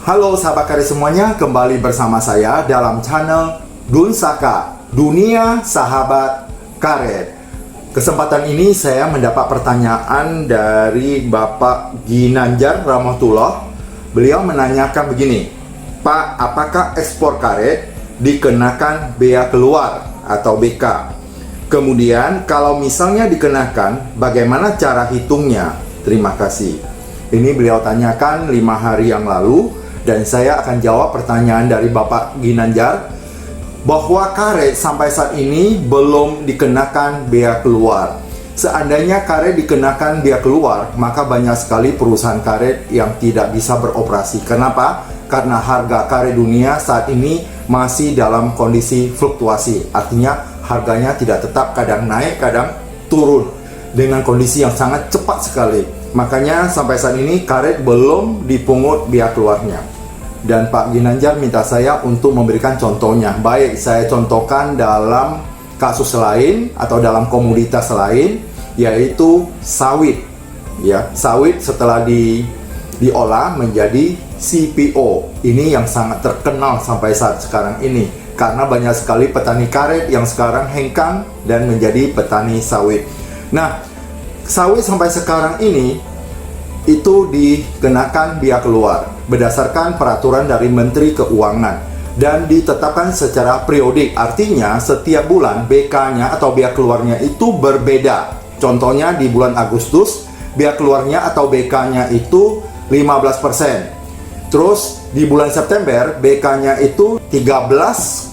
Halo sahabat karet semuanya, kembali bersama saya dalam channel Dunsaka, Dunia Sahabat Karet. Kesempatan ini saya mendapat pertanyaan dari Bapak Ginanjar Rahmatullah. Beliau menanyakan begini, Pak, apakah ekspor karet dikenakan bea keluar atau BK? Kemudian kalau misalnya dikenakan, bagaimana cara hitungnya? Terima kasih. Ini beliau tanyakan 5 hari yang lalu, dan saya akan jawab pertanyaan dari Bapak Ginanjar bahwa karet sampai saat ini belum dikenakan bea keluar. Seandainya karet dikenakan bea keluar, maka banyak sekali perusahaan karet yang tidak bisa beroperasi. Kenapa? Karena harga karet dunia saat ini masih dalam kondisi fluktuasi. Artinya harganya tidak tetap, kadang naik, kadang turun dengan kondisi yang sangat cepat sekali. Makanya sampai saat ini karet belum dipungut bea keluarnya. Dan Pak Ginanjar minta saya untuk memberikan contohnya. Baik, saya contohkan dalam kasus lain atau dalam komoditas lain, yaitu sawit. Ya, sawit setelah diolah menjadi CPO. Ini yang sangat terkenal sampai saat sekarang ini, karena banyak sekali petani karet yang sekarang hengkang dan menjadi petani sawit. Nah, sawit sampai sekarang ini itu dikenakan bea keluar berdasarkan peraturan dari Menteri Keuangan dan ditetapkan secara periodik. Artinya setiap bulan BK-nya atau bea keluarnya itu berbeda. Contohnya di bulan Agustus bea keluarnya atau BK-nya itu 15%. Terus di bulan September BK-nya itu 13,5%.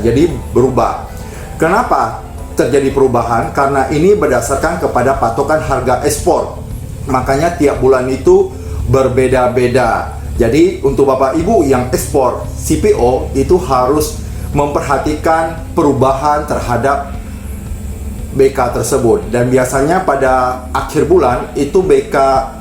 Jadi berubah. Kenapa terjadi perubahan? Karena ini berdasarkan kepada patokan harga ekspor. Makanya tiap bulan itu berbeda-beda. Jadi untuk Bapak Ibu yang ekspor CPO itu harus memperhatikan perubahan terhadap BK tersebut. Dan biasanya pada akhir bulan itu BK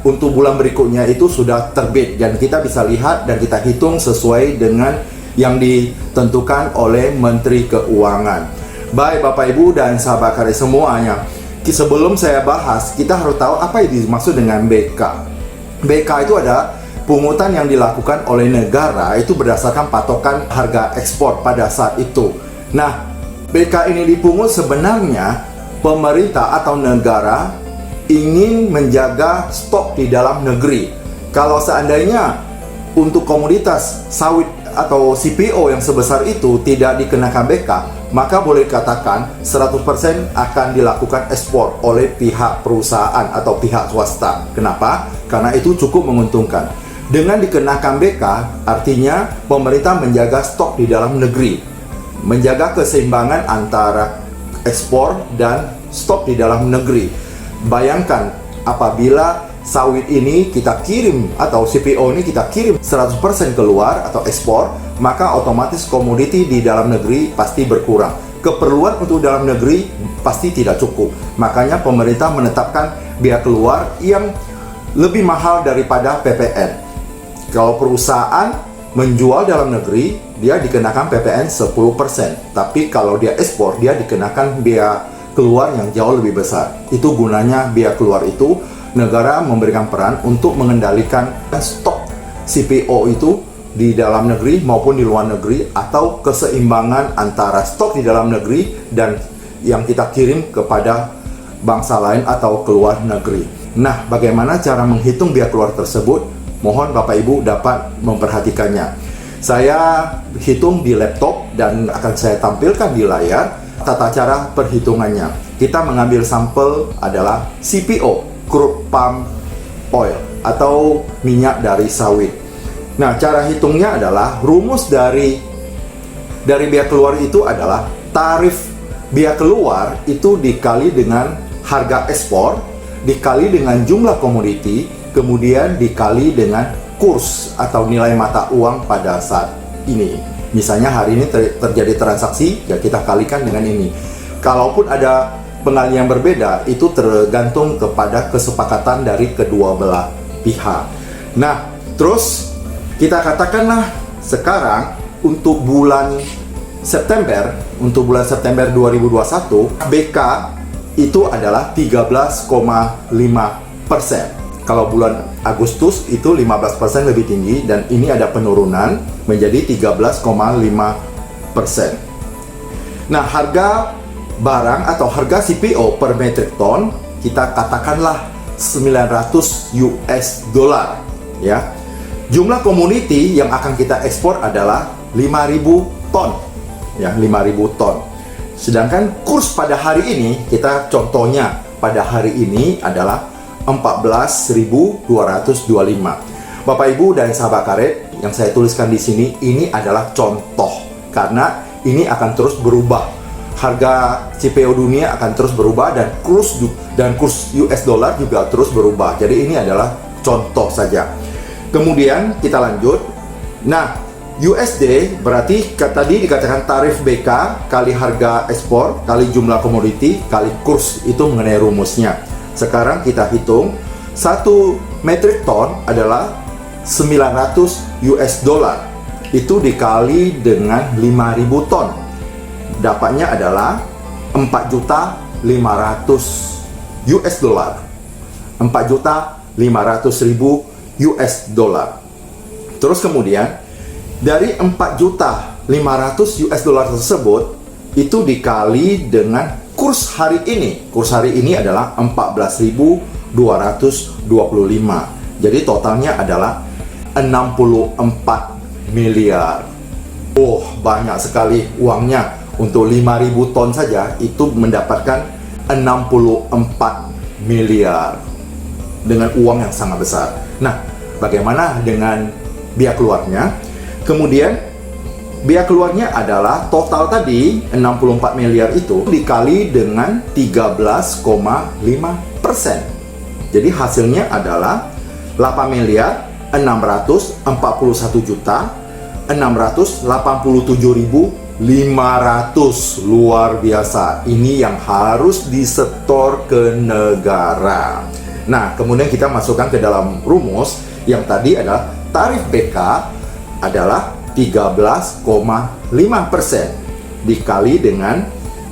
untuk bulan berikutnya itu sudah terbit. Dan kita bisa lihat dan kita hitung sesuai dengan yang ditentukan oleh Menteri Keuangan. Baik Bapak Ibu dan sahabat karet semuanya, sebelum saya bahas, kita harus tahu apa yang dimaksud dengan BK. BK itu ada pungutan yang dilakukan oleh negara itu berdasarkan patokan harga ekspor pada saat itu. Nah, BK ini dipungut sebenarnya pemerintah atau negara ingin menjaga stok di dalam negeri. Kalau seandainya untuk komoditas sawit atau CPO yang sebesar itu tidak dikenakan BK, maka boleh dikatakan 100% akan dilakukan ekspor oleh pihak perusahaan atau pihak swasta. Kenapa? Karena itu cukup menguntungkan. Dengan dikenakan BK, artinya pemerintah menjaga stok di dalam negeri, menjaga keseimbangan antara ekspor dan stok di dalam negeri. Bayangkan apabila sawit ini kita kirim atau CPO ini kita kirim 100% keluar atau ekspor, maka otomatis komoditi di dalam negeri pasti berkurang. Keperluan untuk dalam negeri pasti tidak cukup. Makanya pemerintah menetapkan bea keluar yang lebih mahal daripada PPN. Kalau perusahaan menjual dalam negeri, dia dikenakan PPN 10%. Tapi kalau dia ekspor, dia dikenakan bea keluar yang jauh lebih besar. Itu gunanya bea keluar itu. Negara memberikan peran untuk mengendalikan stok CPO itu di dalam negeri maupun di luar negeri, atau keseimbangan antara stok di dalam negeri dan yang kita kirim kepada bangsa lain atau keluar negeri. Nah, bagaimana cara menghitung bea keluar tersebut? Mohon Bapak Ibu dapat memperhatikannya. Saya hitung di laptop dan akan saya tampilkan di layar tata cara perhitungannya. Kita mengambil sampel adalah CPO, crude palm oil atau minyak dari sawit. Nah, cara hitungnya adalah rumus dari bea keluar itu adalah tarif bea keluar itu dikali dengan harga ekspor, dikali dengan jumlah komoditi, kemudian dikali dengan kurs atau nilai mata uang pada saat ini. Misalnya hari ini terjadi transaksi, ya kita kalikan dengan ini. Kalaupun ada pengalian yang berbeda, itu tergantung kepada kesepakatan dari kedua belah pihak. Nah, terus kita katakanlah sekarang untuk bulan September 2021, BK itu adalah 13,5%. Kalau bulan Agustus itu 15% lebih tinggi, dan ini ada penurunan menjadi 13,5%. Nah, harga barang atau harga CPO per metric ton kita katakanlah 900 US dollar ya. Jumlah komoditi yang akan kita ekspor adalah 5.000 ton ya, 5.000 ton. Sedangkan kurs pada hari ini, kita contohnya pada hari ini adalah 14.225. Bapak Ibu dan sahabat karet, yang saya tuliskan di sini ini adalah contoh, karena ini akan terus berubah. Harga CPO dunia akan terus berubah, dan kurs US dollar juga terus berubah. Jadi ini adalah contoh saja. Kemudian kita lanjut. Nah, USD berarti tadi dikatakan tarif BK kali harga ekspor kali jumlah komoditi kali kurs, itu mengenai rumusnya. Sekarang kita hitung 1 metric ton adalah 900 US dollar. Itu dikali dengan 5.000 ton. Dapatnya adalah 4.500.000 US dollar. 4.500.000 US dollar. Terus kemudian dari 4.500.000 US dollar tersebut itu dikali dengan kurs hari ini. Kurs hari ini adalah 14.225. Jadi totalnya adalah 64 miliar. Oh, banyak sekali uangnya. Untuk 5.000 ton saja itu mendapatkan 64 miliar dengan uang yang sangat besar. Nah, bagaimana dengan biaya keluarnya? Kemudian biaya keluarnya adalah total tadi 64 miliar itu dikali dengan 13,5%. Jadi hasilnya adalah 8.641.687.500. Luar biasa. Ini yang harus disetor ke negara. Nah, kemudian kita masukkan ke dalam rumus yang tadi adalah tarif BK adalah 13,5% dikali dengan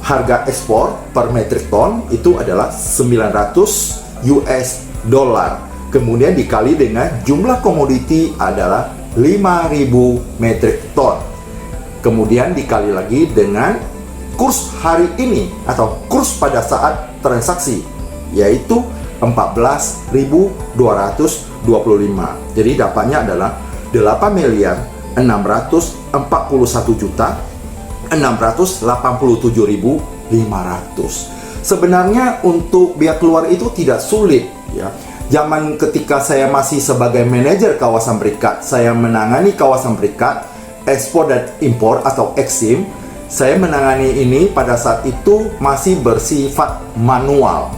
harga ekspor per metrik ton itu adalah 900 US dollar. Kemudian dikali dengan jumlah komoditi adalah 5.000 metrik ton. Kemudian dikali lagi dengan kurs hari ini atau kurs pada saat transaksi, yaitu 14.225. Jadi dapatnya adalah 8.641.687.500. Sebenarnya untuk biaya keluar itu tidak sulit ya. Zaman ketika saya masih sebagai manajer kawasan berikat, saya menangani kawasan berikat, ekspor dan impor atau Eksim. Saya menangani ini pada saat itu masih bersifat manual.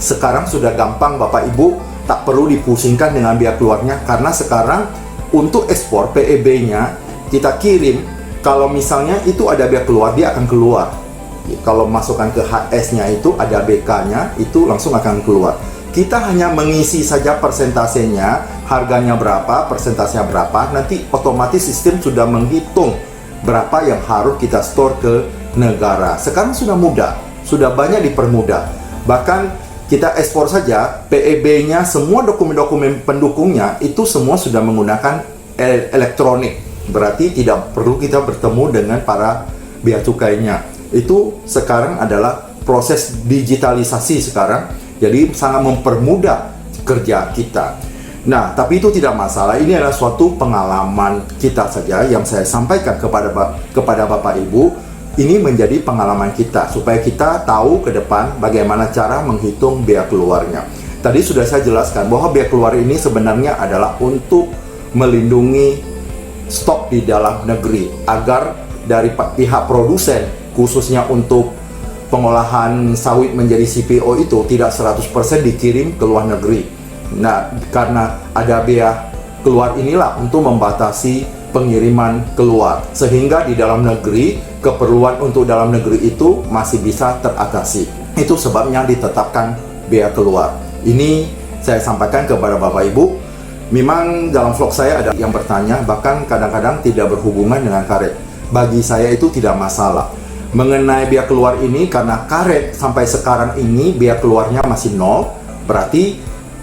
Sekarang sudah gampang Bapak Ibu, tak perlu dipusingkan dengan biaya keluarnya, karena sekarang untuk ekspor PEB-nya kita kirim, kalau misalnya itu ada biaya keluar, dia akan keluar. Kalau masukkan ke HS-nya itu ada BK-nya, itu langsung akan keluar. Kita hanya mengisi saja persentasenya, harganya berapa, persentasenya berapa, nanti otomatis sistem sudah menghitung berapa yang harus kita store ke negara. Sekarang sudah mudah, sudah banyak dipermudah. Bahkan kita ekspor saja, PEB-nya, semua dokumen-dokumen pendukungnya itu semua sudah menggunakan elektronik. Berarti tidak perlu kita bertemu dengan para bea cukainya. Itu sekarang adalah proses digitalisasi sekarang. Jadi sangat mempermudah kerja kita. Nah, tapi itu tidak masalah. Ini adalah suatu pengalaman kita saja yang saya sampaikan kepada Bapak Ibu. Ini menjadi pengalaman kita supaya kita tahu ke depan bagaimana cara menghitung biaya keluarnya. Tadi sudah saya jelaskan bahwa biaya keluar ini sebenarnya adalah untuk melindungi stok di dalam negeri agar dari pihak produsen, khususnya untuk pengolahan sawit menjadi CPO itu tidak 100% dikirim ke luar negeri. Nah, karena ada biaya keluar inilah untuk membatasi pengiriman keluar, sehingga di dalam negeri keperluan untuk dalam negeri itu masih bisa teratasi. Itu sebabnya ditetapkan biaya keluar. Ini saya sampaikan kepada Bapak Ibu. Memang dalam vlog saya ada yang bertanya, bahkan kadang-kadang tidak berhubungan dengan karet. Bagi saya itu tidak masalah. Mengenai biaya keluar ini, karena karet sampai sekarang ini biaya keluarnya masih nol, berarti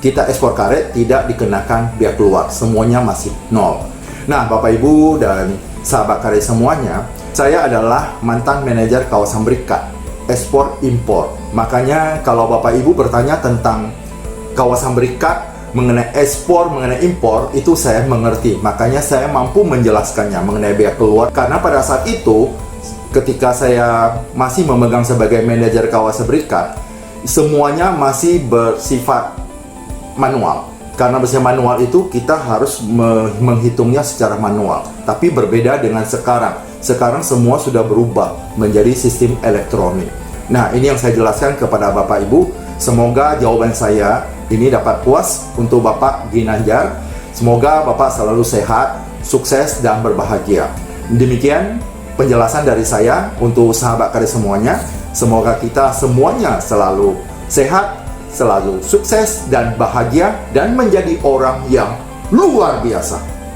kita ekspor karet tidak dikenakan biaya keluar, semuanya masih nol. Nah, Bapak Ibu dan sahabat karet semuanya, saya adalah mantan manajer kawasan berikat ekspor impor. Makanya kalau Bapak Ibu bertanya tentang kawasan berikat mengenai ekspor, mengenai impor, itu saya mengerti. Makanya saya mampu menjelaskannya mengenai biaya keluar. Karena pada saat itu, ketika saya masih memegang sebagai manajer kawasan berikat, semuanya masih bersifat manual. Karena bersifat manual itu kita harus menghitungnya secara manual. Tapi berbeda dengan sekarang. Sekarang semua sudah berubah menjadi sistem elektronik. Nah, ini yang saya jelaskan kepada Bapak Ibu. Semoga jawaban saya ini dapat puas untuk Bapak Ginanjar. Semoga Bapak selalu sehat, sukses, dan berbahagia. Demikian penjelasan dari saya untuk sahabat karet semuanya. Semoga kita semuanya selalu sehat, selalu sukses dan bahagia, dan menjadi orang yang luar biasa.